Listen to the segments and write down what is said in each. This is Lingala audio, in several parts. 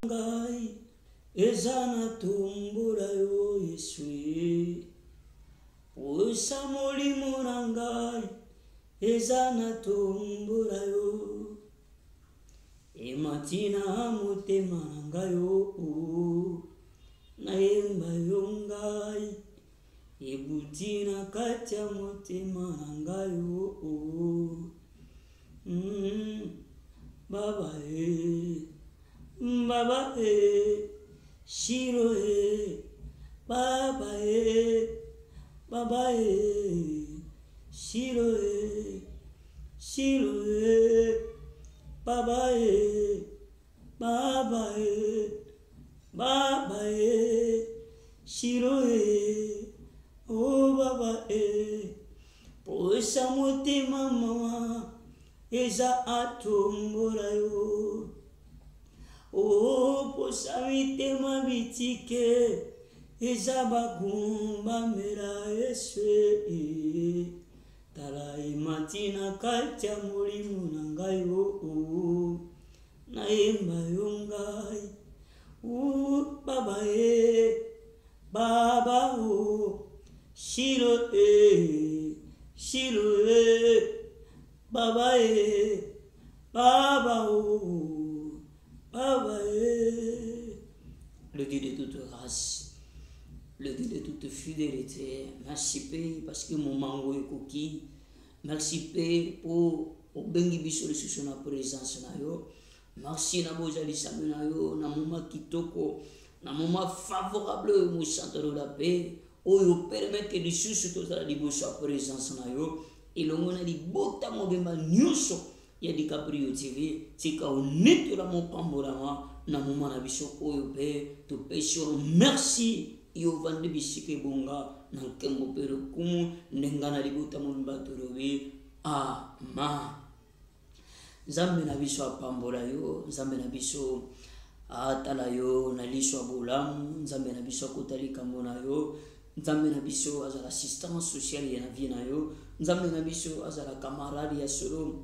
ngai ezana tumbula yo Yesu posa molimo na ngai ezana tumbula yo ematina motema na ngai yo nayemba yo ngai ebutina kati ya motema na ngai yo Baba Baba Shiro Baba Baba Shiro Shiro Baba Baba Baba Shiro Oh Baba Posa motema mama eza atumbula yo Oh posa mitema bitike eza bagumba mera Yesu tala imatina kati ya molimo na ngai yo nayemba yo ngai Baba Baba Shiro Shiro Baba Baba Baba Le Dieu de toute grâce, le Dieu de toute fidélité, merci Père parce que mon mango est coquille, merci Père pour bengi biso le sous na présence na yo, merci na bozali sabe na yo na moment kitoko, na moment favorable mo centre de la paix, oyo permettre que les sous tozala liboso présence na yo. Ilongo na di bota mobemba nyuso ya di Caprio TV tika oneto la mopambolama na moma na biso oyo pe to pesho merci yo vande bisike bonga na nkembo pero kumu ndengana di bota mobemba torobe ama Nzambe na biso apambola yo Nzambe na biso atala yo na liso abolamu Nzambe na biso kotalika mona yo Nzambe na biso azala assistance sociale ya na vie na yo Nzambe na biso azala camarade ya solo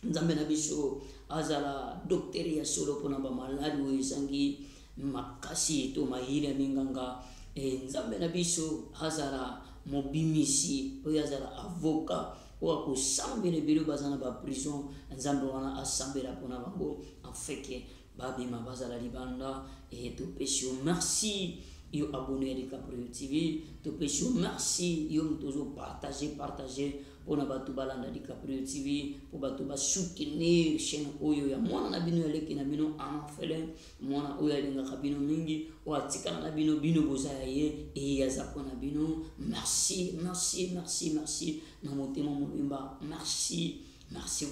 Nzambe na biso azala docteur ya solo pona ba maladi o esangi makasi to mahiri ya minganga Nzambe na biso azala mobimisi o azala avocat o akosambela biro bazana ba prison Nzambe wana asambela pona bango afeke babima bazala libanda to pesho merci yo abonné à Caprio TV to pesho merci yo toujours partager pour na batu balanda di Caprio TV pour batu ba soutenir chaîne oyo ya mwana na bino leki na bino anfele mwana oyo alinga kabino mingi o atika na bino boza ye e ya zapo na bino merci na motema mobimba merci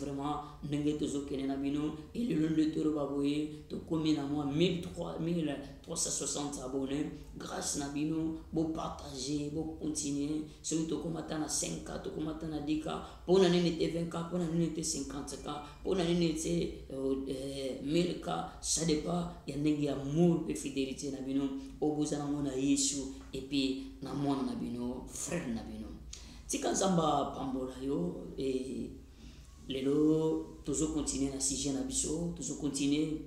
vraiment ndenge tozokene na bino et le long de toro baboye to komi na moi 1360 abonnés grâce na bino bo partager bo continuer celui to komata na 5k to komata na 10k pona nene te 20k pona nene te 50k pona nene te 1000k ça dépend ya ndenge ya amour et fidélité na bino obozana mona Yesu et puis na mona na bino frère na bino tika Nzamba pambola yo et lelo toujours continuer na sujet na biso toujours continuer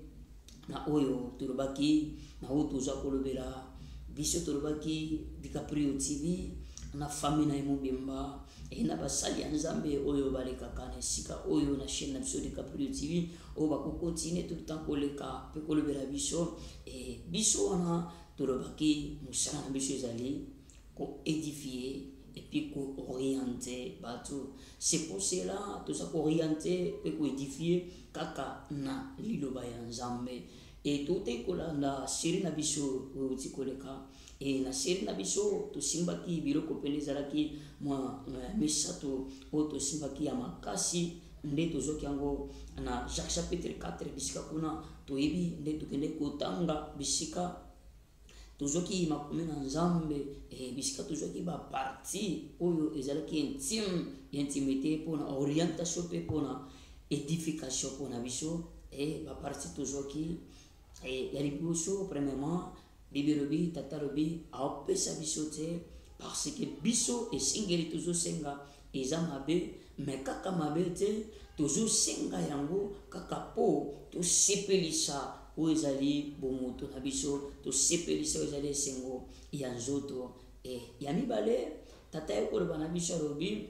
na oyo turubaki na oyo toza kolobela biso turubaki di Caprio TV na famille na mobimba et na basali ya Nzambe oyo baleka kana sika oyo na chaîne na biso di Caprio TV o ba ko continuer tout le temps koleka pe kolobela biso et biso wana turubaki musala na biso ezali ko édifier et puis orienter bateau c'est pour cela tout ça orienter et édifier kaka na liloba ya Nzambe et tout est kolanda série na biso uti koleka et na série na biso to simbaki biloko pene zalaki moi misato o to simbaki ya makasi nde tozoki yango na Jacques chapitre 4 bisika kuna to yebi nde tokende kotanga bisika tozoki makumi na Nzambe bisika tozoki ba parti oyo ezalaki intimité pona orientation pe pona édification pona biso et ba parti tozoki ya liboso premièrement biberobi tatarobi apesa biso te parce que biso esengeli tozosenga eza mabe mais kaka mabe te tozosenga yango kaka po tosepelisa oyo ezali bomoto na biso tosepelisa oyo ezali esengo ya nzoto. Ya mibale tata ye koloba na biso alobi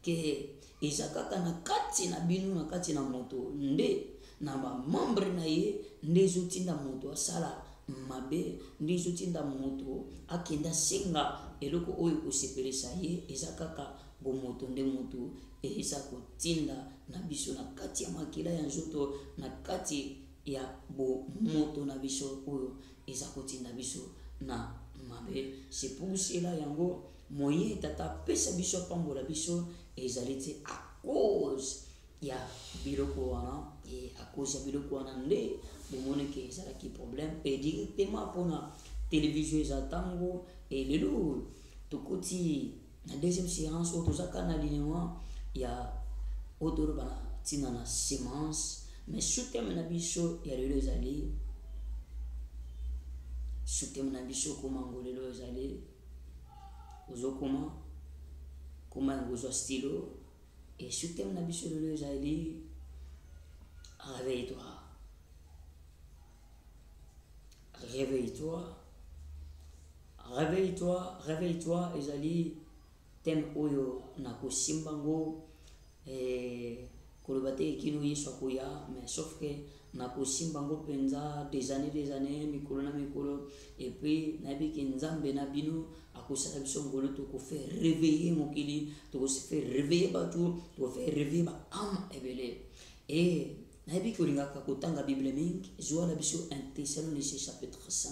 ke eza kaka na kati na bino na kati na moto nde na bamembre na ye nde ezotinda moto asala mabe, nde ezotinda moto akenda senga eloko oyo kosepelisa ye. Eza kaka bomoto nde moto eza kotinda na biso na kati ya makila ya nzoto, na kati ya bomoto na biso oyo eza kotinda biso na mabe. C'est pour cela yango moyen tata apesa biso apambola biso ezali te a cause ya biloko wana. A cause ya biloko wana nde bomoni ke ezalaki problème. Directement mpona télévision eza ntango lelo tokoti na deuxième séance oyo tozaka na linément ya oyo toloba na ntina na semence. Mais sous-thème na biso ya lelo ezali sous-thème na biso koma ngo lelo ezali ozokoma koma yango ozwa stylo. Et sous-thème na biso lelo ezali réveille-toi. Réveille-toi. Réveille-toi. Réveille-toi ezali thème oyo na kosimbango koloba te kino yesu akoya, mais sauf que na kosimbango penza des années mikolo na mikolo. Et puis nayebi ke nzambe na bino akosala biso ngolo tokofe réveiller mokili, tokofe réveiller bato, tokofe réveiller ba âme ebele. Et nayebi ke olingaka kotanga bible mingi zwa na biso 1 Thessaloniciens chapitre 5.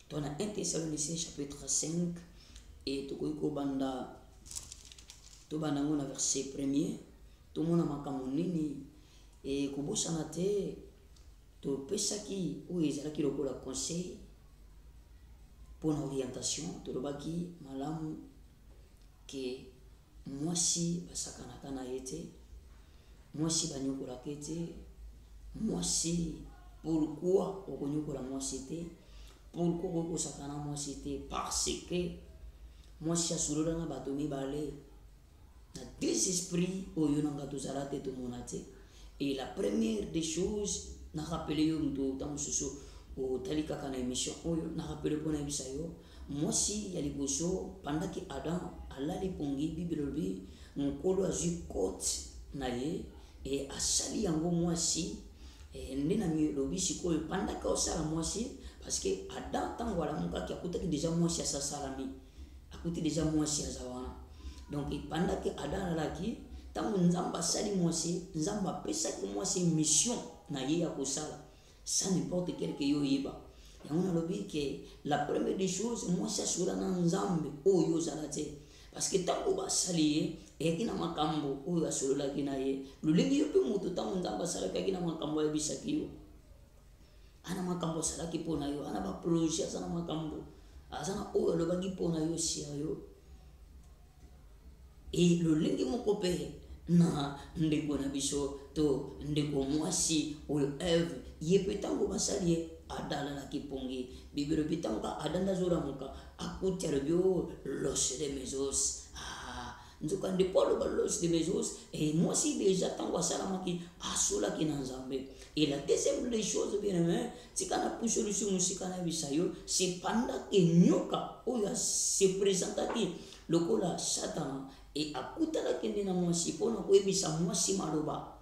Tona 1 Thessaloniciens chapitre 5 et tokoki kobanda tobanda ngo na verset 1er tomona makambo nini e kobosana te topesaki oyo ezalaki lokola conseil mpona orientation. Tolobaki malamu ke mwasi basakanaka na ye te, mwasi banyokolaka ye te, mwasi pourquoi okonyokola mwasi te, pourquoi okosakana mwasi te, parce que mwasi asolola na bato mibale na deux esprits oyo nanga tozala te tomona te. Et la première des choses na rappelé yo mto ta mosusu otali kaka na émission oyo na rappelé mpona yebisa yo mwasi ya liboso pendant que Adam alali pongi bible lobi mokolo azwi kote na ye e asali yango mwasi nde na lobi sikoyo pendant que osala mwasi parce que Adam ntango alamukaki akutaki déjà mwasi asasalami, akuti déjà mwasi aza wana. Donc pendant que Adam alaki ntango nzambe asali mwasi, nzambe apesaki mwasi mission na ye ya kosala sans n'importe quel que yo yeba. Yango nalobi ke la première des choses mwasi asola na nzambe oyo ozala te, parce que ntango basali ye eyaki na makambo oyo asololaki na ye lolingi yo mpe moto ntango nzambe asalakaki na makambo ayebisaki yo ana makambo asalaki mpona yo, ana baproje aza na makambo aza na oyo alobaki mpona yo sia yo. Et lolingi moko mpe na ndeko na biso to ndeko mwasi oyo Eve ye mpe ntango basali ye adalalaki pongi bibelo mpe ntango Adam azolamuka akuti alobi o los de mes os. Nzoka nde po aloba los de mes os et mwasi déjà ntango asalamaki asolaki na nzambe. Et la deuxième des choses bien aimé tika na puso lusu musika na yebisa yo c'est pendant que nyoka oyo se présentaki lokola Satan et akutalaki nde na mwasi mpona koyebisa mwasi maloba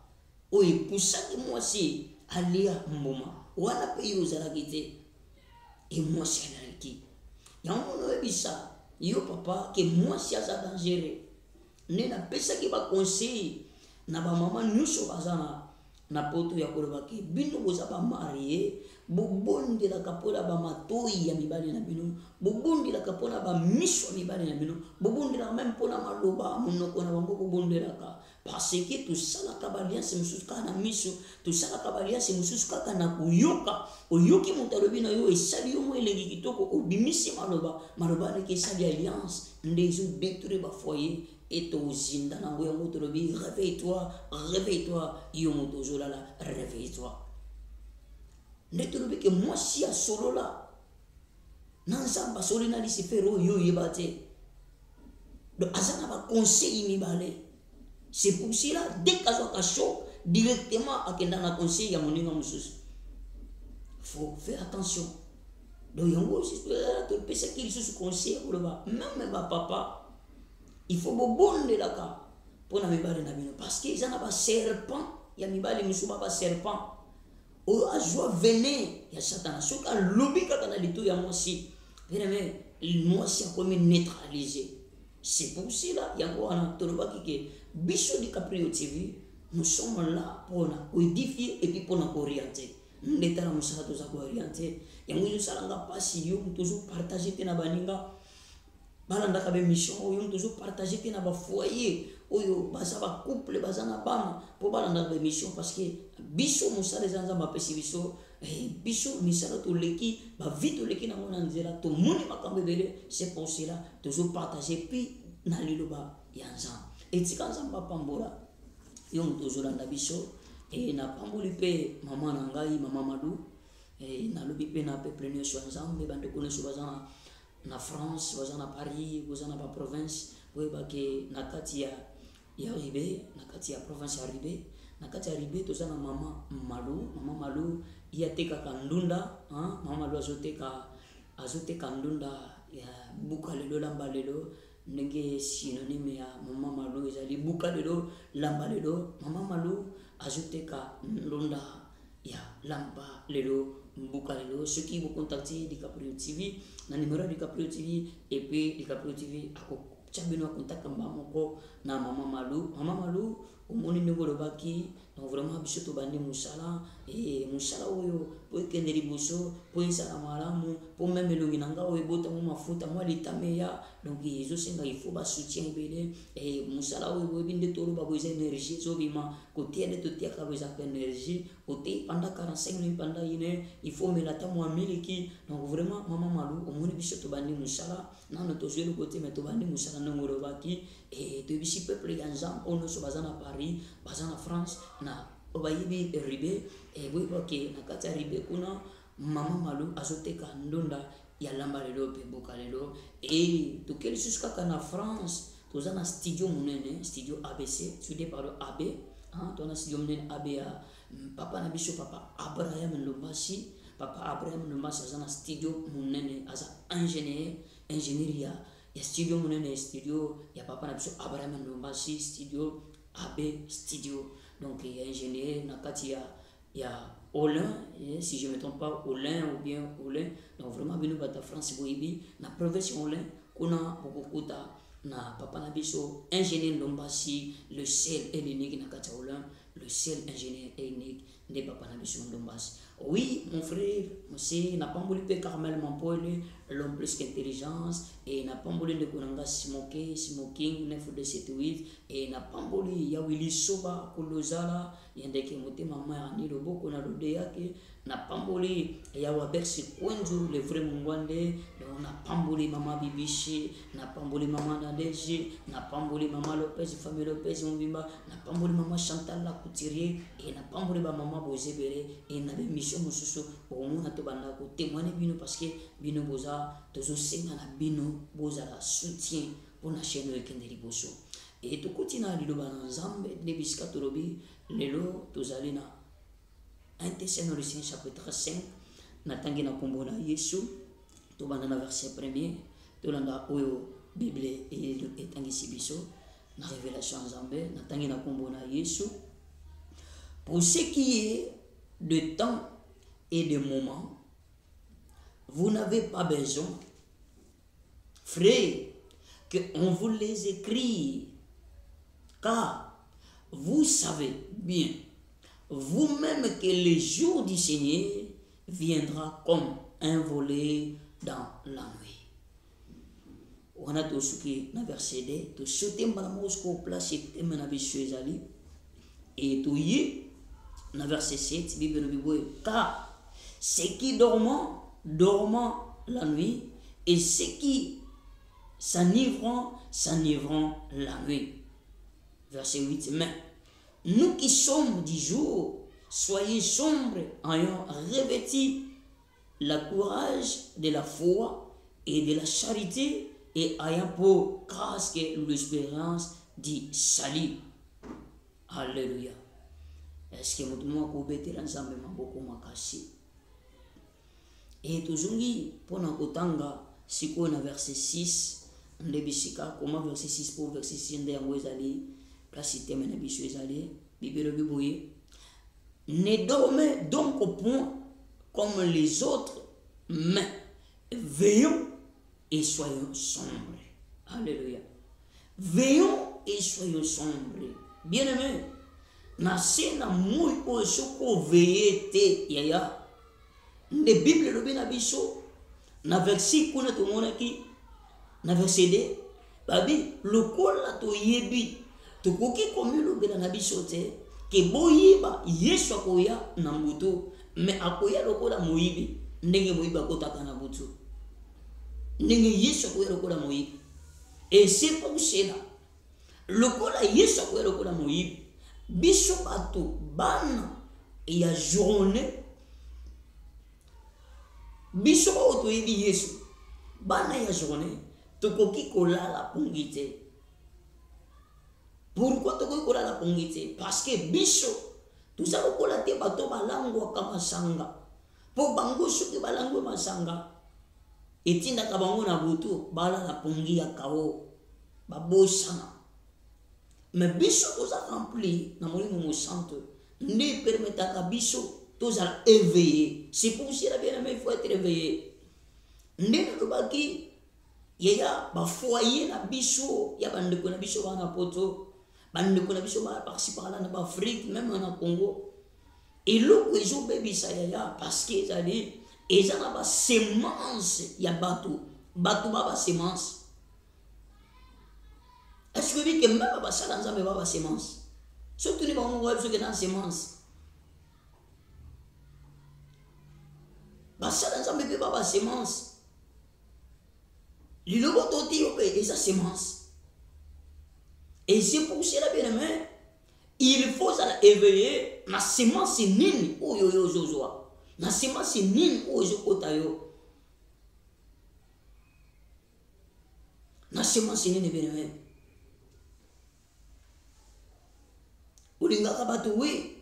oyo epusaki mwasi alia mbuma wana mpe yo ozalaki te e mwasi alalaki. Yango noyebisa yo papa ke mwasi aza dangereux. Nde napesaki baconseil na bamama nyonso baza na poto ya koloba ke bino boza bamarie bobondelaka mpona bamatoi ya mibali na bino, bobondelaka mpona bamiso ya mibali na bino, bobondelaka meme mpona maloba monoko na bango bobondelaka, parce que tosalaka baliance mosusu kaka na miso, tosalaka baliance mosusu kaka na koyoka. Oyoki moto alobi na yo esali yo mo elengi kitoko obimisi maloba aleki esali alliance nde ezodétruire bafoyer et tozinda nango yango tolobi réveille-toi, réveille-toi yo moto ozolala réveille-toi. Nde tolobi ke mwasi asolola na nzambe asoli na Lucifer oyo oyeba te, donc aza na baconseil mibale. C'est pour cela dès qu'azwaka choc directement akenda na conseil ya moninga mosusu. faut faire attention. Donc, il y a un qui se conseille pour le bas. Même papa, il faut bon de la cas pour na mibale na bino. Parce qu'ils ont un serpent. Il y a mibale musuba ba serpent. O a joie vené. Il y a Satan. Ce qui a lobby quand on a dit tout, il y a moi aussi. Moi aussi, a comme neutralisé. C'est pour cela, il y a encore un autre qui Bicho DiCaprio TV, nous sommes là pour édifier et puis pour nous orienter. Nous sommes là pour nous orienter. Et nous sommes là pour toujours partager na baninga. Balanda kabe mission, nous toujours partager na ba foyer, oyo basaba couple, basana bama pour balanda kabe mission parce que bicho musala zanza ma pesi bicho. Biso misala to leki ba vite leki na mona nzela to moni makambe bele c'est pour cela toujours partager puis na liloba yanza et tikanza pambora yong toujours na biso et na pamboli pe mama na ngai mama Madou et na lobi pe na peuple ne so ensemble bande ko ne so bazana na France bazana Paris bazana ba province we ba ke na kati ya ribe na kati ya province ya ribe na kati ya ribe to sana mama Malou iya teka kandunda mama Malou azoteka ndunda ya buka lelo lamba lelo ndenge synonyme ya mama Malou ezali buka lelo lamba lelo mama Malou azoteka ndunda ya lamba lelo buka lelo. Ceux qui vous contactent DiCaprio TV na numéro DiCaprio TV et puis DiCaprio TV ako chabino contact kamba moko na mama Malou omoni ndeko lobaki donc vraiment biso to bandi musala et musala oyo po ekendeli boso po insala malamu po même elongi nanga oyo bota mo mafuta mo litameya donc ezo senga il faut ba soutien belé et musala oyo bo binde tolo ba boza énergie zo bima côté de to tia ka boza énergie côté pendant 45 minutes pendant une il faut melata mo miliki donc vraiment mama Malou omoni biso to bandi musala na no to jouer le côté mais to bandi musala ndeko lobaki et de bisi peuple ganzam ono so bazana Paris bazana France na obayibi ribe et oui ok na kati ribe kuna mama Malou azoteka ndonda ya lamba lelo pe boka lelo et to quel jusqu'à na France toza na studio munene studio ABC soudé par le AB to na studio munene AB ya papa na biso papa Abraham Lombasi azana studio munene aza ingénierie ya studio munene studio ya papa na biso Abraham Lombasi studio AB studio donc il y a ingénieur na kati ya Olin si je me trompe pas Olin ou bien Olin donc vraiment bino bata France boyibi na province Olin kuna bokukuta na papa na biso ingénieur Lombasi le seul et l'unique na kati Olin le seul ingénieur et unique de papa na biso Lombasi. Oui, mon frère, c'est n'a pas voulu pe Carmel Mampole, l'homme plus qu'intelligence, et n'a pas voulu de Konanga smoking, 9278, et n'a pas voulu ya Willy Soba, Kolozala, yandeke mote mama ni lobo kona lodeyake, n'a pas voulu ya Wabersi Kwenzu, le vrai Mungwande, n'a pas voulu mama Bibichi, n'a pas voulu mama Nadeji, n'a pas voulu mama Lopez, famille Lopez, Mbimba, n'a pas voulu mama Chantal la couturier, et n'a pas voulu mama Bozebere, et n'a pas mission mosusu omona to banda ko témoigner bino parce que bino boza tozo senga na bino boza la soutien pour na chaîne ekendeli boso et to kotina liloba na nzambe de bisika tolobi lelo tozali na 1 Thessaloniciens chapitre 5 na tangi na kombo na Yesu to banda na verset 1er to landa oyo bible etangisi biso na révélation nzambe na tangi na kombo na Yesu pour ce qui est de temps et de moments, vous n'avez pas besoin, frères, qu'on vous les écrit, car vous savez bien, vous-même que le jour du Seigneur viendra comme un volé dans la nuit. On a tout ce qui est verset 2, tout ce qui est en place et tout y dans verset 7, car ceux qui dorment la nuit, et ceux qui s'enivrent la nuit. Verset 8, mais nous qui sommes du jour, soyez sombres, ayant revêtu le courage de la foi et de la charité, et ayant pour casque l'espérance du salut. Alléluia. Est-ce que nous pouvons compléter l'ensemble de beaucoup makasi? Et tozongi pona kotanga siko na verset 6 ndebisika comment verset 6 pour verset 6 nde yango ezali place teme na biso ezali bibelo biboye ne dormez donc au point comme les autres mais veillons et soyons sombres. Alléluia. Veillons et soyons sombres. Bien aimé, na sena mouy o soko veillé te yaya. Ne Bible lobi na biso na verset kuna to monaki na verset 2 babi lokola to yebi to koki komi lobi na biso te ke boyiba Yesu akoya na mbuto mais akoya lokola moyibi ndenge moyiba kotaka na butu ndenge Yesu akoya lokola moyibi. Et c'est pour cela lokola Yesu akoya lokola moyibi biso bato bana ya journée biso oto yebi Yesu bana ya journée tokoki kolala pongi te. Pourquoi tokoki kolala pongi te? Parce que biso toza lokola te bato balangwaka masanga po bango soki balangwe masanga etindaka bango na butu balala pongi ya kao babosana. Mais biso toza rempli na molimo mosanto nde permetaka biso toza éveillé. C'est pour cela bien aimé, il faut être éveillé. Nde lobaki yaya ba foyer na biso ya bandeko na biso bana poto bandeko na biso ba participer na ba Afrique même na Congo et loko ezo bebisa yaya parce que ezali ezana ba semence ya bato ba semence. Est-ce que vous que même ba sala nzambe ba semence surtout ni ba ngo wa biso ke na semence basala nzambe pe ba semence lilobo toti yo pe eza semence. Et c'est pour cela bien aimé il faut ça éveiller na semence nini oyo yo zozoa na semence nini oyo kota yo na semence nini bien aimé ulinga kabatu wi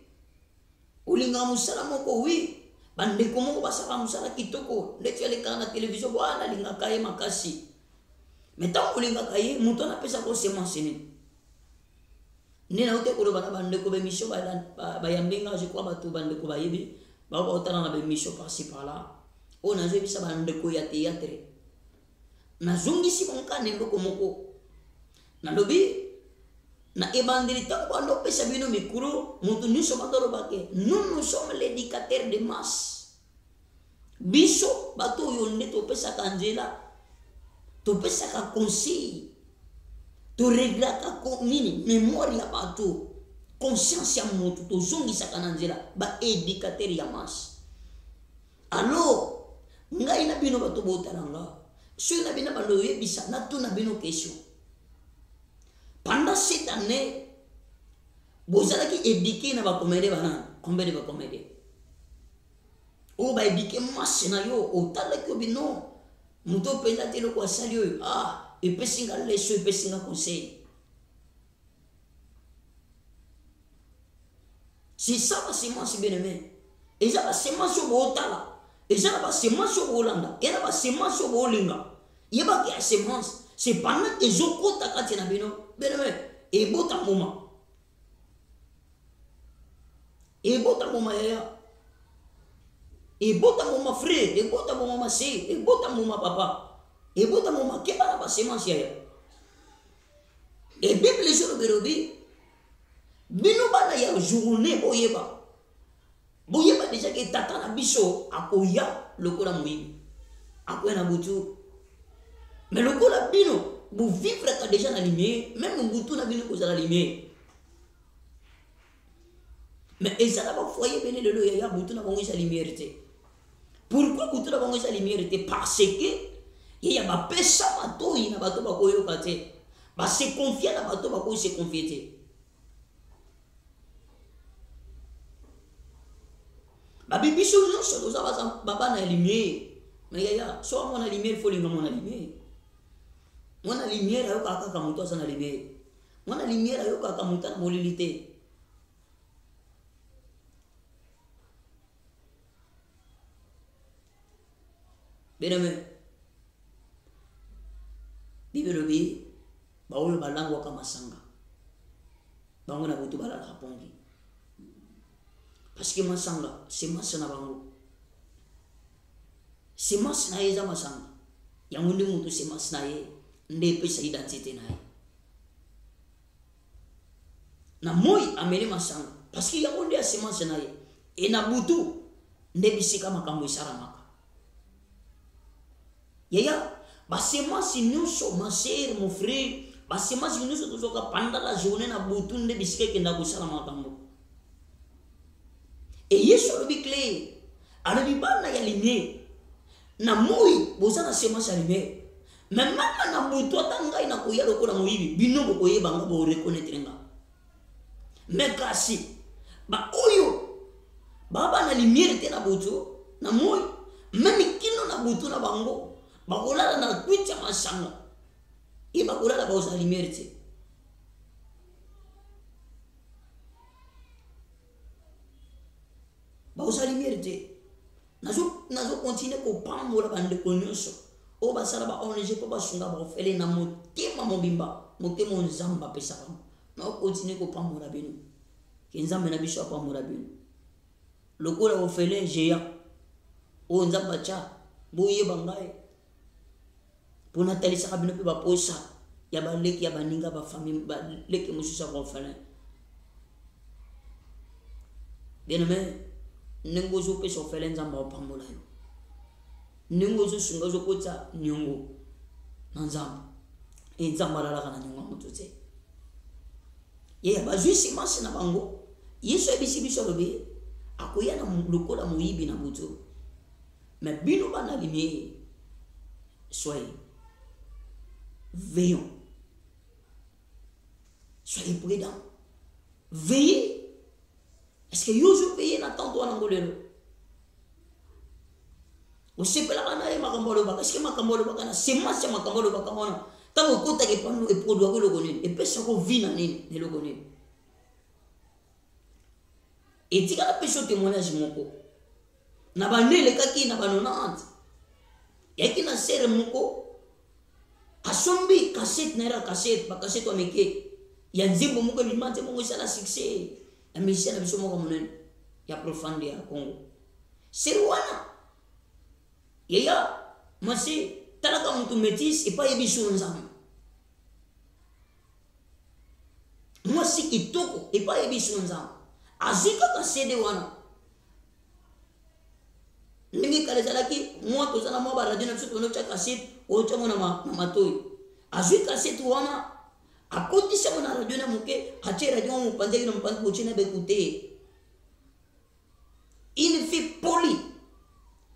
ulinga musala moko wi bandeko moko basaka musala kitoko ndeti aleka na television bwana lingaka ye makasi mais tant olingaka ye muto anapesa ko semence nini nina ute koloba na bandeko bemission bayambenga je crois bato bandeko bayebi baotala na bemission par-ci par-là o nazobisa bandeko ya théâtre nazongisi monkane loko moko nalobi na ebandeli tango bando pesa bino mikro mutu nyonso batolobake nous sommes l'éducateur de masse biso bato oyo nde topesaka nzela topesaka conseil toreglaka nini mémoire ya bato conscience ya mutu tozongisaka na nzela ba éducateur ya masse. Alors ngai na bino bato botalanga soki na bino bando oyebisa natuna bino question pendant cette année bozalaki éduqué na bakomede bana combien de bakomede o ba éduqué masse na yo otalaki obino muto penda te loko asali oyo epesinga leso epesinga conseil. C'est ça la semence bien aimé. Et ça la semence au botala. Et ça la semence au bolanda. Et la semence au bolinga. Il y a pas de semence. C'est pendant que les autres takati na bino bien aimé. Et bota moma. Et bota moma ya. Et bota moma frère. Et bota moma sœur. Et bota moma papa. Et bota moma keba la semence ya. Et Bible les jours berobi. Bino bana ya journée boyeba déjà que tata na biso akoya lokola moyibi akoya na butu mais lokola bino vous vivre ka déjà na lumière même butu na bino kozala lumière mais ezala ba foyer bene lelo ya butu na bongo sa lumière te. Pourquoi butu na bongo sa lumière te? Parce que ya ba pesa bato ina bato bakoyoka te ba se confier na bato bakoyo se confier te. Babi biso nyonso toza baba na lumière mais yaya so mona lumière faut linga mona lumière ayo kaka muto sana lumière mona lumière ayo kaka muto na molili te. Bien aimé. Bible lobi baoyo balangwa kama sanga. Bango na butu balala kapongi. Parce que masanga c'est masana bango. C'est masana eza masanga. Yango ndi mutu c'est masana ye ndepe sa identité na ye. Na moi ameli masanga parce que yango ndi c'est masana ye. Et na butu ndebisika makambo isaramaka. Yaya basemasi nyonso ma sœur mon frère basemasi nyonso tozoka pendant la journée na butu ndebisika kenda kusala makambo. Et Yesu alobi clé alobi bana ya lumière na moi bozana semasi ya lumière. Mais mama na butu atanga ina koya lokola moyibi bino bokoyeba nga bo reconnaître nga. Mais kasi ba oyo baba na lumière te na butu na moi même kino na butu na bango bakolala na kuicha masanga e bakolala bauza lumière te bauza lumière te nazo continuer ko pambola bande ko nyonso o basala ba ONG po basunga ba ofele na motema mobimba motema nzamba pesa ba na continuer ko pambola bino ke nzambe na biso pambola bino lokola ofele jeya o nzamba cha boye bangaye pona talisa kabino pe ba posa ya baleki ya baninga ba famille ba leki mususa ko ofele bien aimé nengo zo pe so ofele nzamba o pambola yo nengo zo sunga zo kota nyongo na nzamba e nzamba la kana nyongo mutuze ye ba juisi masi na bango yeso ebisi biso lobe akoya na lokola moyibi na butu mais bino bana lumière soyez veillons, soyez prudents, veillez. Est-ce que vous veillez n'attendez pas n'angolelo? Vous savez pas la kana makambolo baka, est-ce que makambolo baka na sema sema makambolo baka mona? Tango kota ke pano e produire le gonene, e pesa ko vina nini de le gonene. Et tika la peso témoignage moko. Na banele kaki na banonante. Yaki na sere moko. Asombi cassette nera cassette ba cassette wa meke ya nzimbo moko limante mongo sala succès ya mission na biso moko monene ya profonde ya Congo serwana yaya masi talaka mutu métis et pas yebiso nzambe mwasi kitoko et pas yebiso nzambe azika cassette wana ndenge kale zalaki mwa tozana mwa ba radio na biso tono cha cassette o cha mona na matoi azwi cassette wana akotisa mona radio na muke ache radio mu panze na mpanze bochina bekute une fille polie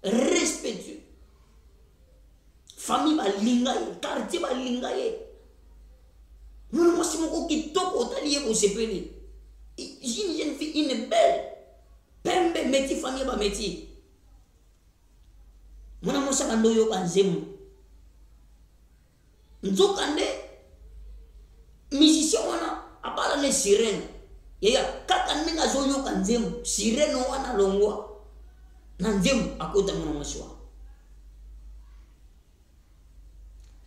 respectueuse famille balingaye quartier balingaye mwana mwasi moko kitoko otaliye ko sepeli une jeune fille une belle pembe meti famille ba meti mwana mosa kando yo kanzemu nzokande musicien wana abala ne sirene yaya kaka ninga zo yo kanzemu sirene wana longwa na nzemu akota mwana mosa wa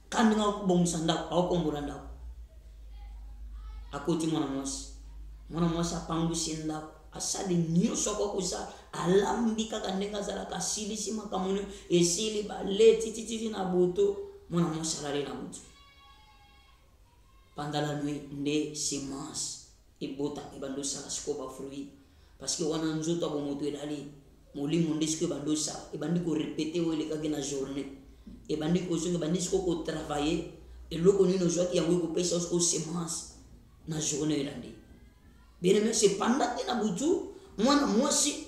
kandinga kubomisa ndako akombora ndako akoti mwana mosa pangusi ndako asali nyonso kwa kusa alambika kandenga zala kasilisi makamuni esili baleti tititi na buto mwana mosalari na buto pendant la nuit nde semence ebota ebandosa siko ba fruit parce que wana nzoto abo moto elali molimo nde siko ebandosa ebandi ko répéter wele kage na journée ebandi ko zonga bandi siko ko travailler eloko nino joki yango ko pesa siko semence na journée elandi. Bien aimé, c'est pendant que na butu mwana mwasi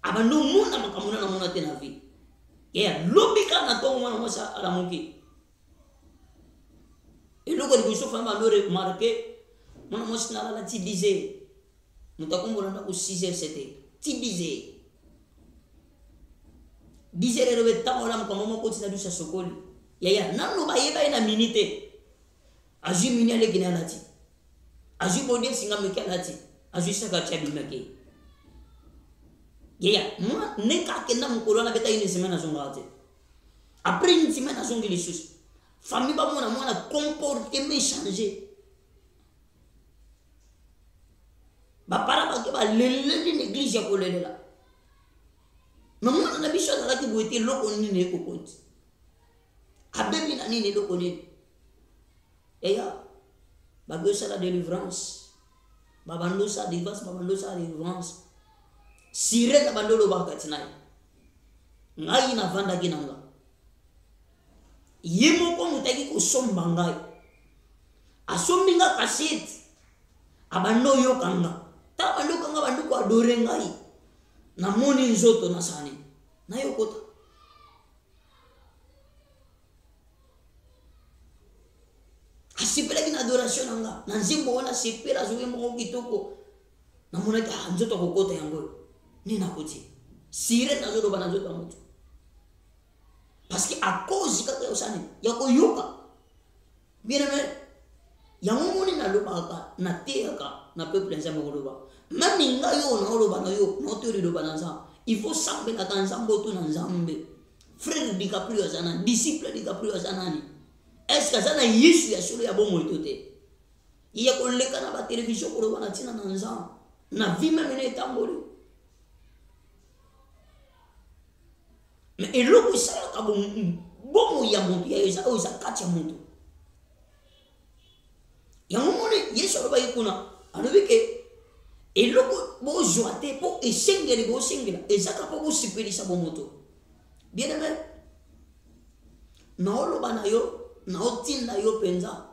abando muna makamuna na muna tena vi ya lobika na to mwana mwasi alamuki eloko ni biso famba ndo remarquer mwana mwasi na la ti disait mutakumbula na ko 6h c'était ti disait 10h rebe tamola mkamamo ko tina dusa sokoli ya nanu bayeba ina minute aji mini ale gina lati aji bodi singa meke lati aji saka chabi meke moi ne ka kenda mukolo na beta une semaine azonga te après une semaine azonga les choses famille ba mona mona comportement changer ba para ba ke ba lele l'église ya kolelela na mona na biso na ki boete loko nini ko konti abebi na nini loko nini ba gosa la délivrance ba bando sa délivrance sire na bandolo bakati naye ngai na vanda kinanga yemo ko mutaki ko somba ngai asombi nga kaseti abando yo kanga ta bando kanga bando ko adore ngai na moni nzoto na sani na yo kota asipela kina adoration nanga na nzimbo wana sipela zo yemo kitoko na mona ka nzoto ko kota yango ni nakoti sire nazo do bana nzoto mutu parce que à cause kaka osani yako yoka bien mais yango moni na lobaka na teaka na peuple nzambe ko loba même nga yo na loba na yo no tori loba na nzambe il faut sambe na nzambe to na nzambe frère DiCaprio azana disciple DiCaprio azana ni est-ce que azana yesu ya solo ya bomo itote iya ko leka na ba television ko loba na tina na nzambe na vie même ne tamboli mais eloko esalaka bomo ya moto ya oyo eza kati ya moto yango moni yesu aloba ye kuna alobi ke eloko bozwa te mpo esengeli bosengela ezaka mpo bosepelisa bomoto bien aimé naoloba na yo naotinda yo mpenza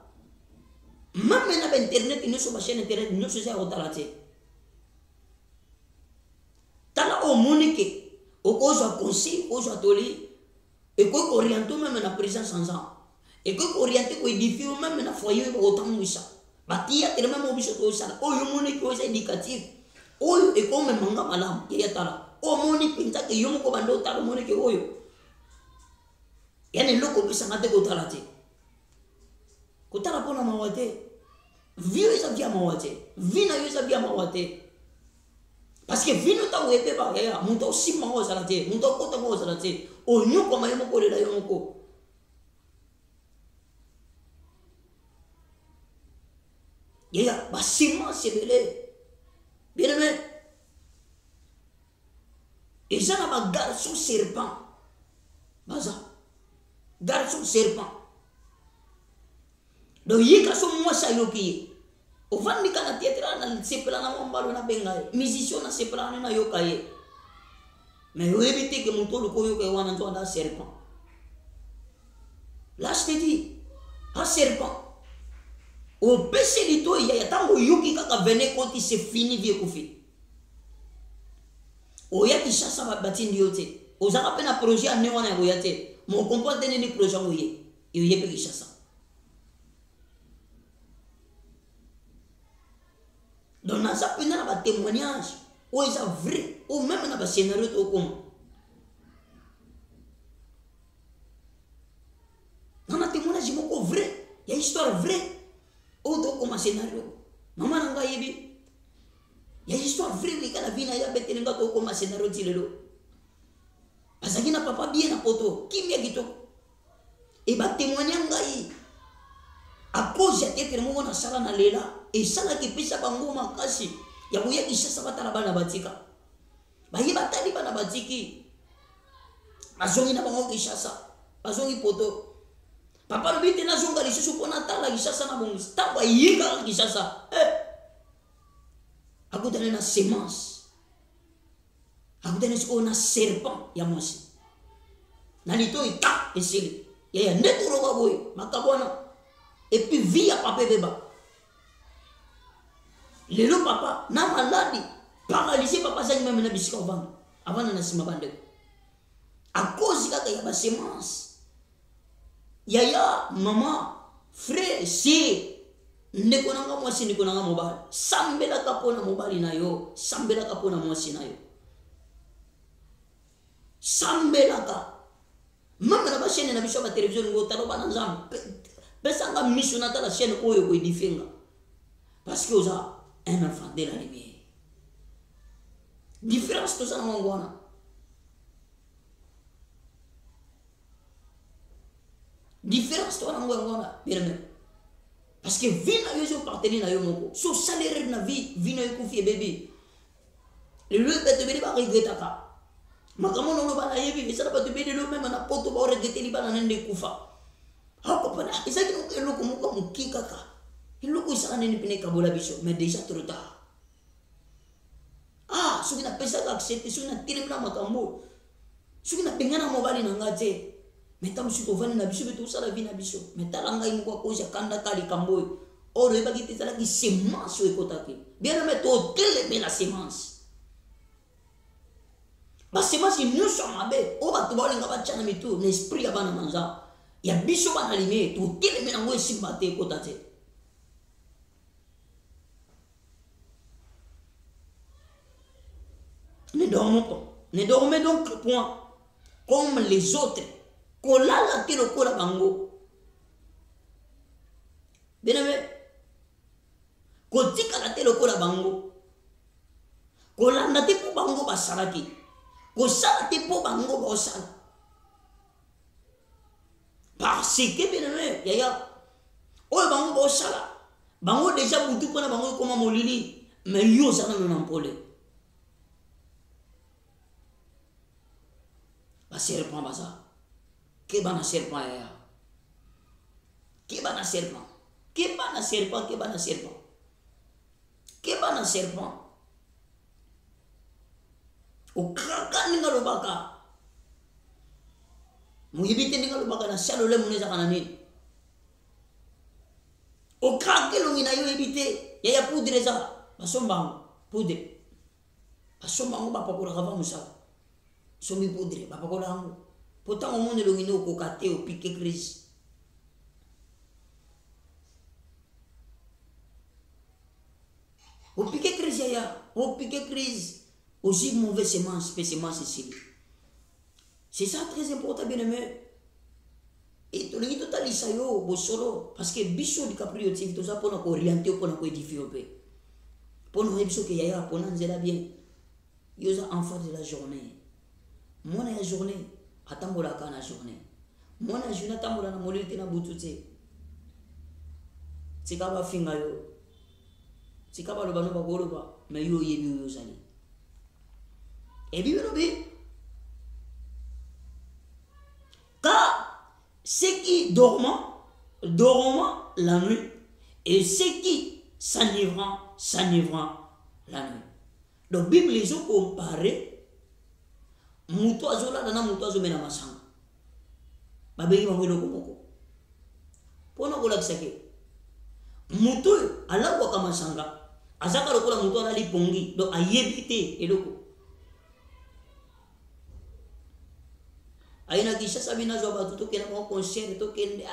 mame na bainternet nyonso bachaine internet nyonso eza ya kotala te tala omoni ke okozwa conseil okozwa toli ekoki orienté même na présence ensemble ekoki orienté ko édifier même na foyer ba otamwisa batia tele même obiso to sala oyo moni ko eza éducatif oyo ekome manga malamu ya tala o moni pinta ke yomo ko bando tala moni ke oyo yani loko bisa ngate ko tala te ko tala pona mawate vio eza via mawate vina yo eza via mawate parce que vino ta wete ba ya muntu osima ozala te muntu okota ozala te onyoko mayemo ko lela yomoko ya basima sebele bien aimé et ça na ba garçon serpent baza garçon serpent do yika so mo sa yoki ovandi kana teatra na sepela na mbalo na benga musicien na sepela na yoka ye mais yo éviter que mon tolo ko yoka wana ndo na serpent là je te dis un serpent au péché lito ya tango yoki kaka vene koti c'est fini vie kofi oya ki chassa ba batindi yote ozaka pena projet ane wana ya boyate mon comporte ni projet oye yo yepe ki chassa donc na ça pena ba témoignage ou est vrai ou même na ba scénario to comme na témoignage moko vrai ya histoire vrai ou to comme scénario mama nanga yebi ya histoire vrai li kana vina ya betene ngato comme scénario tilelo azaki na papa bien na poto kimia kito e ba témoigner ngai à cause ya tete mo na sala na lela et sala ki pesa bango makasi ya boya kisasa batala bana batika bayi batali bana batiki bazongi na bango kisasa bazongi poto papa no bite na zonga lisusu pona tala kisasa na bongo taba yika kisasa akutana na semence akutana ko na serpent ya mosi na lito ita esili ya neturo ka boy makabona et puis via papa beba lelo papa na maladi paralysé papa zangi même na bisika ovanda avana na sima bande à cause kaka ya ba semence yaya mama frère si ndeko nanga mwasi ndeko nanga mobali sambela kapona mobali na yo sambela kapona mwasi na yo sambela ka mama na ba chaîne na biso ba télévision ngo talo bana nzambe pesa nga mission na tala chaîne oyo ko edifenga parce que oza un enfant de la lumière Différence tout ça na ngwana. Différence to na ngwana bien aimé. Parce que vie na yo so partenaire na yo moko. So salaire na vie na yo kufi bébé. Le lieu de te bébé ba regretter ka. Makamo no ba na yebi misala ba te bébé le même na poto ba regretter li ba na nende kufa. Ha papa na isaki no eloko moko mukika ka. Eloko isaka nende pene ka bola biso mais déjà trop tard. Ah, soki na pesa ka accepter soki na tirimna makambo. Soki na pengana mobali na ngate. Meta musuko vani na biso beto sala vie na biso. Meta langa imko ko ja kanda kali kamboy. Oro eba ki tesala ki semence e kotake. Bien na meto tele be la semence. Ba semence nous sommes mabe. O ba to ba linga ba chana mitu l'esprit ya bana manza. Ya biso bana limé to tele be na ngo simbate kotate. Ne dormez donc point comme les autres. Kolala te lokola bango. Bien-aimé, kotikala te lokola bango. Kolanda te po bango basalaki. Kosala te po bango bosala. Parce que bien-aimé, yaya, oyo bango bosala. Bango déjà butu pona bango koma molili, mais yo zana nampole. Ba serpent baza. Kebana serpent ya. Kebana serpent. Kebana serpent, kebana serpent. Kebana serpent. O kraka ninga lobaka. Muyibite ninga lobaka na shalole muneza kanani. O krake longi na yo ebite. Ya poudre za. Basomba poudre. Basomba ngo bapakola kava musa. Somi poudre bapakola ngo. Pourtant, au monde, il y a un cocaté au piqué crise. Au piqué crise, il y a au piqué crise. Aussi, mauvaise semence, semence ici. C'est ça très important, bien aimé. Et tout le monde a dit ça, solo. Parce que Bichon du Caprio, tout ça pour nous orienter, pour nous édifier. Pour nous dire qu'il y a pour nous dire bien. Il y a un enfant de la journée. Moi, la journée. Atambola kana journée. Mona journée atambola na molite na butute. Tika ba finga yo. Tika ba loba no ba goloba, mais yo yebi yo zali. Et bien no bi. Car ceux qui dorment la nuit et ceux qui s'enivrent la nuit. Donc Bible les ont comparé mutu azola na mutu azomena masanga babeli bango eloko moko pona kolakisa ke mutu alangwaka masanga azaka lokola mutu alali pongi donc ayebi te eloko ayina kishasa bina zo batu tokena mo concert tokende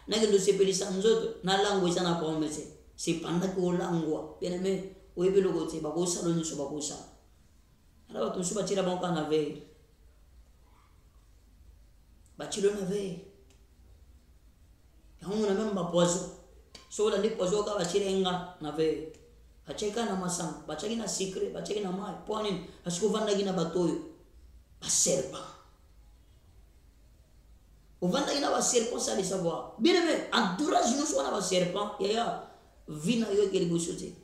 nakendo sepelisa nzoto na lango isa na promesse c'est pendant que olangwa bien aimé oyebi loko te bakosala nyonso bakosala ala bato nso batila bango na veille bachilo na veille yango na même ba poison so la ndi poison ka bachile nga na veille bacheka na masanga bachaki na secret bachaki na mai poni asiko vanda gina batoyo ba serpent o vanda gina ba serpent ça les savoir bien aimé entourage nous soit na ba serpent ya vina yo ke libosote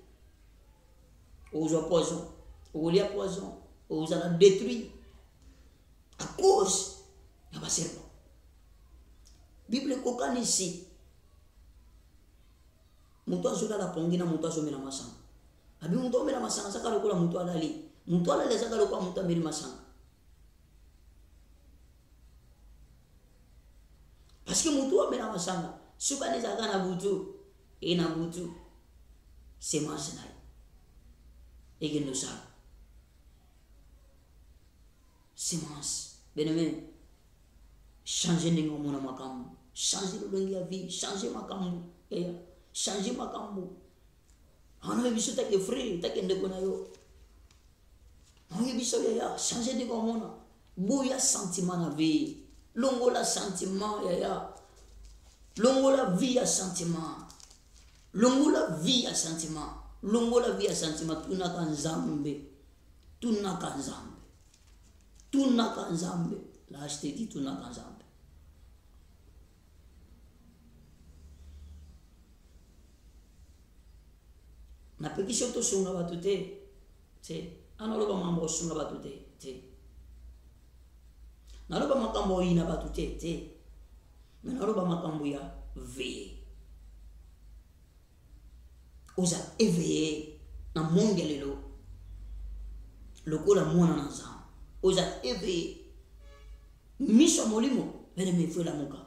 o zo poison o lia poison o za la détruit à cause ya ba serpent. Bible kokani ici. Mutu azola la pongi na mutu azomela masanga. Abi mutu omela masanga saka lokola mutu alali. Mutu alali saka lokola mutu ameli masanga. Parce que mutu omela masanga. Suka ne zaka na butu. E na butu. Semence na. Ege no sa. Semence. Bien-aimé. Changer ningo mona makambo. Changer le longi ya vie. Changer makambo. Changer makambo. Ano biso take free. Take ndeko na yo. Ano biso ya. Changer ningo mona. Boya sentiment na vie. Longo la sentiment ya. Longo la vie ya sentiment. Longo la vie ya sentiment. Longo la vie ya sentiment. Tuna kan zambe. tunaka nzambe. Tunaka nzambe. Là, je te dis tunaka nzambe. Na pekisho to sunga batu te. Analoba mambo sunga batu te. Naloba makambo ina batu te. Naloba makambo ya veye. Oza éveillé na monde lelo. Lokola mwana na nzambe. Oza éveillé. Miso molimo. Bene me fwe la muka.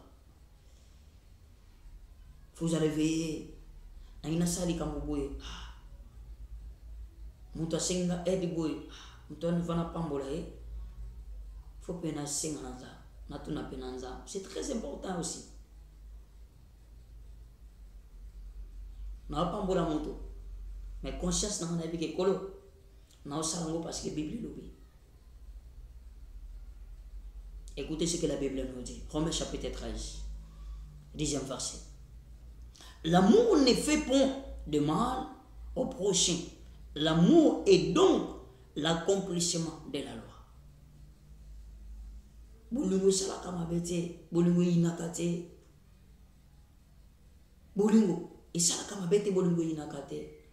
Fuza réveillé. Na ina sali kambo boye. Muta senga edi boy, muta nifana pambola faut pena senga nanza, natuna penanza. C'est très important aussi. Na pambola muto, mais conscience na na bike kolo, na osalango parce que Bible lobi. Écoutez ce que la Bible nous dit. Romains chapitre 13, 10e verset. L'amour ne fait point de mal au prochain. L'amour est donc l'accomplissement de la loi. Bolingo sala kama bete, bolingo inakate. Bolingo isala kama bete, bolingo inakate.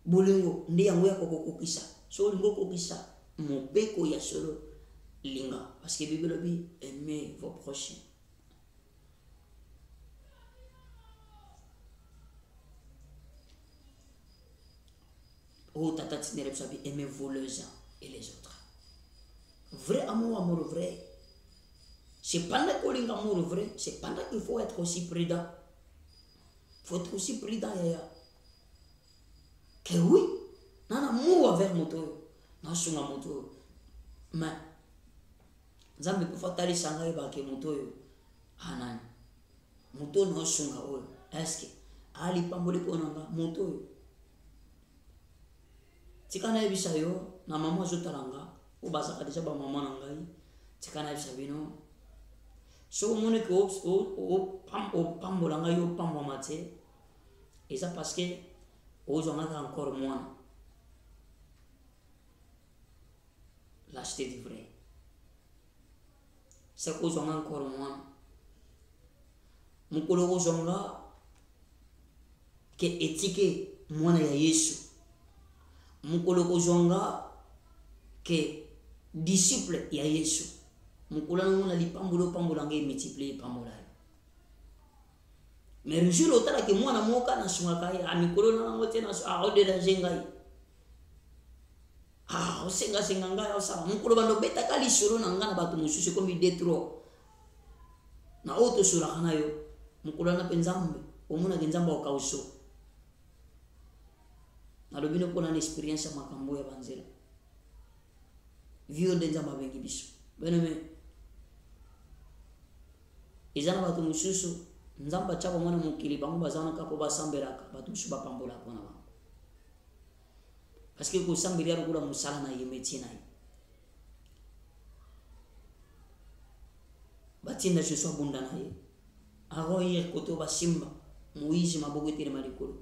Bolingo ndi yango ya kokokisa. So bolingo kokisa mobeko ya solo linga parce que Bible dit aimez vos prochains. Oh, tata tinere sabi aimer vos les uns et les autres. Vrai amour vrai. C'est pendant qu'on a amour vrai, c'est pendant qu'il faut être aussi prudent. Il faut être aussi prudent, yaya. Que oui, non amour avec moto, non sur moto. Mais, Zambi pour faire tali sangai ba ke moto yo. Hanan. Moto no sunga o. Est-ce que ali pambole ko nanga moto yo. Tikana ebisa yo na mama zotalanga obasa kadisa ba mama nangai tikana ebisa bino so mone ko o pambola ngai yo pambo mate et ça parce que ozonga encore moins l'acheter du vrai c'est ozonga encore moins mukolo ozonga ke etike mwana ya Yesu mukolo kozonga ke disciple ya Yesu mukolo na li pambulo pambola ngai multiplier pambola mais le jour otala ke mwana moka na sunga kai amikolo na ngote na ode la zengai osenga senga ngai osala mukolo bando beta kali solo na ngana batu mususu komi detro na auto sura kana yo mukolo na penzambe omuna genzamba okauso alobino kona na experience makambo ya banzela vio de nzamba bengi biso beneme izana batu mususu nzamba chabo mwana mukili bango bazana kapo basamberaka batu mususu bapambola kona bango parce que ko sambiria rukula musala na yemeti na batinda Yesu abunda na ye aroye koto basimba muizi mabogo tere malikolo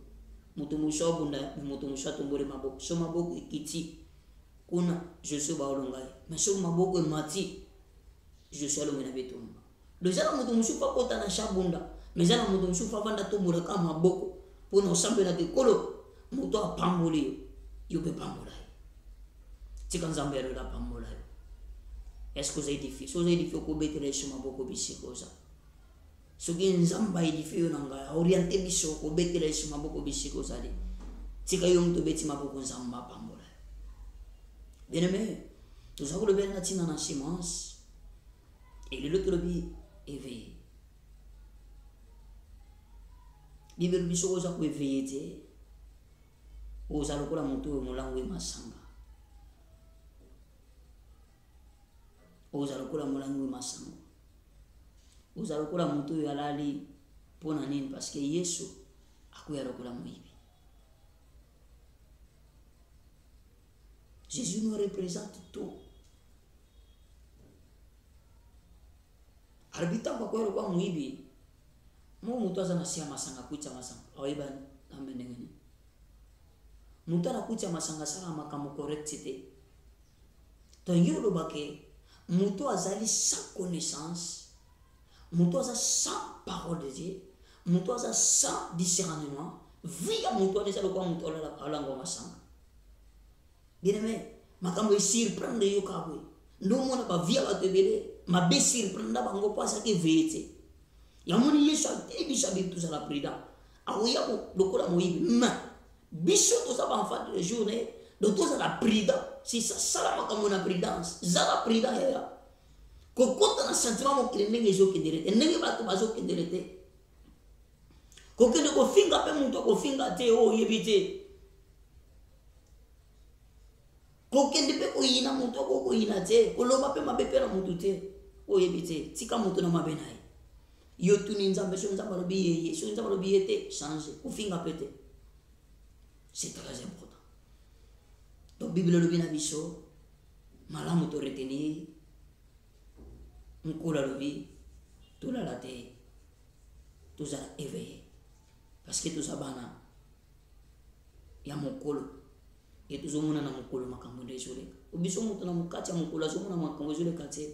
mutu musho bunda mutu musho tombole maboko so maboko ikiti kuna Yesu ba olongai mais so maboko mati Yesu alonga na betomba dozala mutu musho pa kota na shabunda mais zala mutu musho pa vanda tombole kama maboko pona osambe na tekolo mutu apambole yo be pambola tikanzambe ya la pambola est-ce que vous édifiez so édifiez ko betele so maboko bisikoza soki nzamba edifio nanga orienté biso ko betela isu maboko bisiko sali tika yo mto beti maboko nzamba pambola bien aimé nous avons le bien tina na semence et le l'autre bi éveillé libero biso oza ko éveillé te oza lokola moto molango e masanga oza lokola molango e masanga uzalokola mutu yalali pona nini parce que Yesu akuya lokola muibi. Jésus nous représente tout. Arbita kwa kwelo kwa muibi. Mu mutu azana sia masanga kucha masanga. Awaiba ambenengeni. mutu anakutia masanga sala makambo correct te. Tangi olobake mutu azali sans connaissance, mutu azali sans parole de Dieu, mutu azali sans discernement, via mutu azali kwa mutu alango masanga. Bien aimé, makambo surprendre yo kabwe. Ndo mona ba via ba tebele, ma be surprendre bango pasa ke vete. Ya moni Yesu ate bisa bitu za la prida. Aoya ko lokola moyibi. Ma biso to za ba enfant de journée, do to za la prida. Si ça sala makambo na prudence, za la prida ya. Ko kota na sentiment mo kile ndenge zo kendelete, ndenge ba to bazo kendelete. Ko kende ko finga pe muntu ko finga te o yebite. Kokende pe koyina muntu ko koyina te koloba pe mabepe na muntu te oyebite tika muntu na mabenai yo tuni nzambe so nzambe lobi ye so nzambe lobi te changer kofinga pete. C'est très important. Donc Bible lobi na biso malamu to retenir mukula lobi tola la te tous à éveiller parce que tous abana ya mukolo et tous omona na mukolo makambo ndezole obiso mutu na mukati ya mukolo azomona makambo zole kati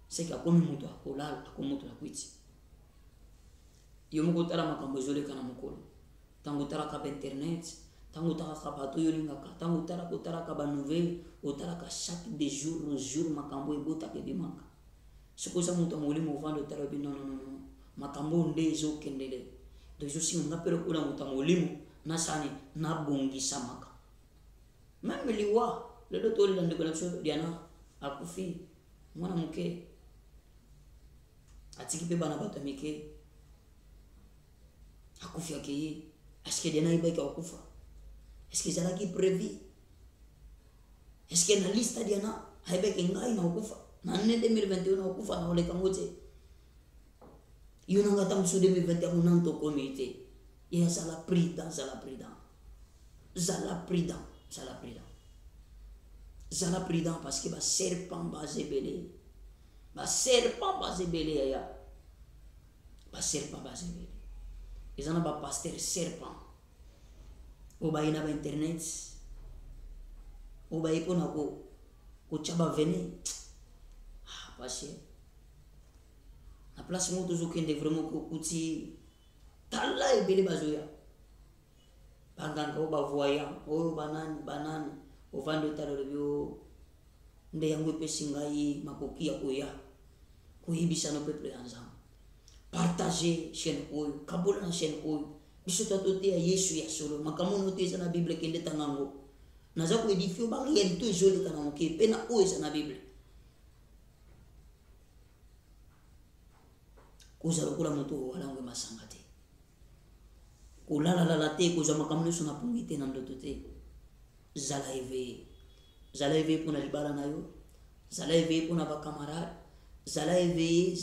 c'est ka komi mutu akolala akomutu na kwiti yo mukotala makambo zole kana mukolo tango tala ka internet tango tala ka bato yo lingaka tango tala kotala ka ba nouvelle otala ka chaque de jour en jour makambo ebota ke bimaka sikoza mutu amolimo vando tala bi non non non makambo ndezo kendele donc je suis ngapelo kula mutu amolimo na sani na bongisa maka. Même liwa le docteur de l'école Diana akufi mwana muke atiki pe bana bato mike akufi akeye est-ce que Diana ibaki akufa est-ce que zalaki prévu est-ce que na liste Diana haibaki ngai na akufa na 2021 na akufa na ole kangote yuna ngata musu 2021 nanto comité ya sala prida Zala prudent parce que ba serpent basé belé ya ba serpent basé belé ils en ba pasteur serpent o ba ina ba internet o ba iko na ko chaba veni parce la place mo toujours kende vraiment ko kuti tala e belé bazoya banganga o ba voyant o banani o vando talo bio nde yangu pesingai makoki ya koya koyibisa no peuple ensemble partager chaîne oyo kabola na chaîne oyo biso tatote ya Yesu ya solo makamono te na Bible kende tangango naza ko édifier ba réalité joli kana moke pe na oyo na Bible koza lokola moto wala ngwe masangate kolala te koza makamono so na pungite na ndoto te. Zala éveillé pour na libala na yo, zala éveillé pour na ba camarade, zala éveillé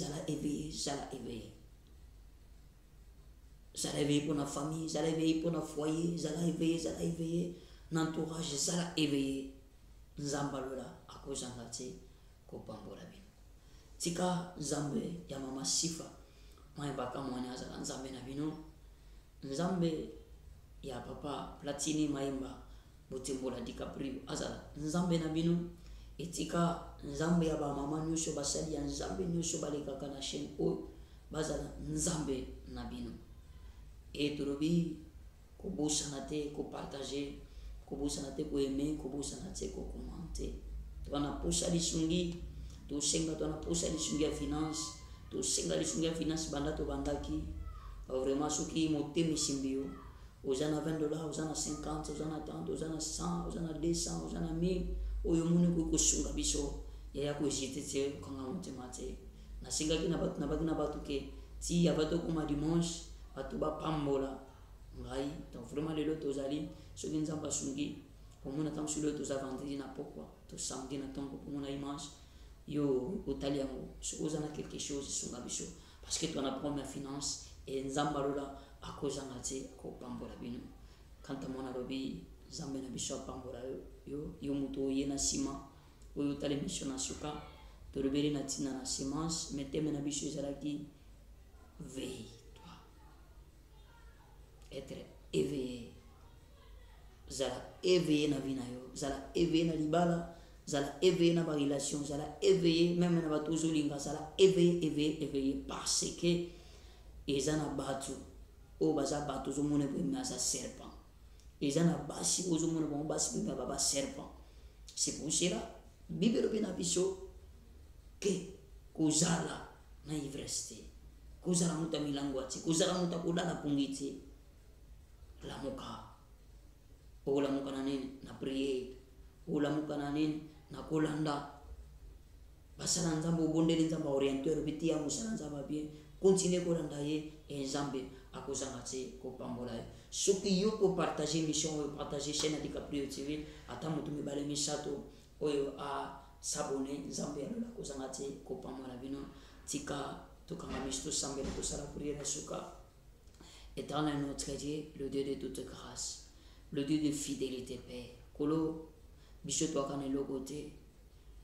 pour na famille, zala éveillé pour na foyer, zala éveillé n'entourage, zala éveillé nzambalola akozanga te ko pambola bino tika nzambe ya mama Sifa mayebaka mwana azala nzambe na bino nzambe ya papa Platini Mayemba Botembola DiCaprio azala nzambe na bino etika nzambe ya ba mama nyosho basali ya nzambe nyosho balekaka na chaîne o bazala nzambe na bino etorobi ko bosana te ko partager ko bosana te ko aimer ko bosana te ko commenter tona posa lisungi to senga tona posa lisungi ya finance to senga lisungi ya finance banda to bandaki vraiment soki motemi simbio ozana $20, ozana 50, ozana 30, ozana 100, ozana 200, ozana 1000 oyo muni ko kusunga biso ya ko jitete kanga motema te na singa kina batu ke ti ya bato kuma dimanche batu ba pambola ngai donc vraiment le lot ozali soki nzamba sungi komona tant sur le to za vendredi na pourquoi to samedi na tango komona image yo otali yango soki ozana quelque chose sunga biso parce que toi na première finance et nzamba lola akozanga te ko pambola bino kanta mona lobi zambe na biso pambola yo muto ye na sima oyo tale mission na suka to robeli na tina na semence meteme na biso ezalaki veille toi être éveillé zala éveillé na vie na yo, zala éveillé na libala, zala éveillé na ba relation, zala éveillé même na ba tozolinga, zala éveillé parce que eza na batu o baza batu zo mona bo za serpent. Eza na basi ozo mona bo basi bo ba serpent. C'est pour cela Bible bina biso que kozala na ivresse, kozala muta milango ati, kozala muta kodala pungiti la muka. Ola muka na nini na prier, ola muka na nini na kolanda. Basala nzambe obondeli nzambe orienteur biti ya musala nzambe bien. Continuez kolanda ye et nzambe akozanga te kopambola ye. Soki yo ko partager mission, yo partager chaîne DiCaprio TV, ata mutu mibale misato oyo a s'abonner nzambe ya lola kozanga te kopambola bino. Tika tokanga misto sambe to sala prière suka. Éternel notre Dieu, le Dieu de toute grâce, le Dieu de fidélité, Père. Kolo biso to akane lokote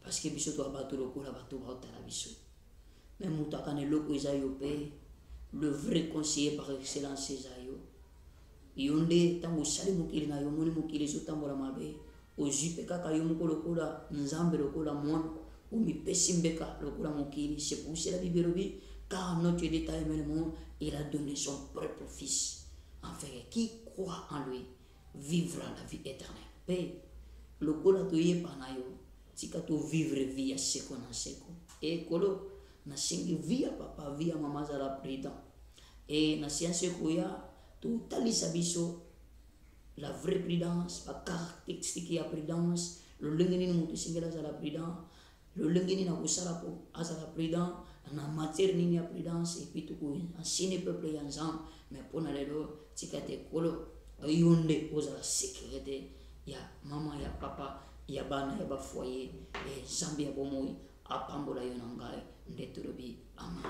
parce que biso to abato lokola bato ba otala biso. Même mutu akane loko eza yo Père, le vrai conseiller par excellence eza yo. Yonde tango sali mokili na yo moni mokili zo tambola mabe ozipe kaka yo moko lokola nzambe lokola mwana omipesi mbeka lokola mokili. C'est pour cela Bible lobi car notre État émerveillement il a donné son propre fils afin qui croit en lui vivra la vie éternelle. Père lokola toyepa na yo tika to vivre vie ya seko na seko et kolo na singi vie ya papa vie ya mama za la président et na science koya tout talisa biso la vraie prudence, la caractéristique ya prudence, le lengeni ni mutu singela za la prudence, le lengeni na kusala po aza la prudence, na matière ni ya prudence et puis tout ancien peuple ya nzam mais pona lelo tikate kolo yonde oza la sécurité ya mama ya papa ya bana ya ba foyer et zambi ya bomoi apambola yo na ngai ndetulobi amen.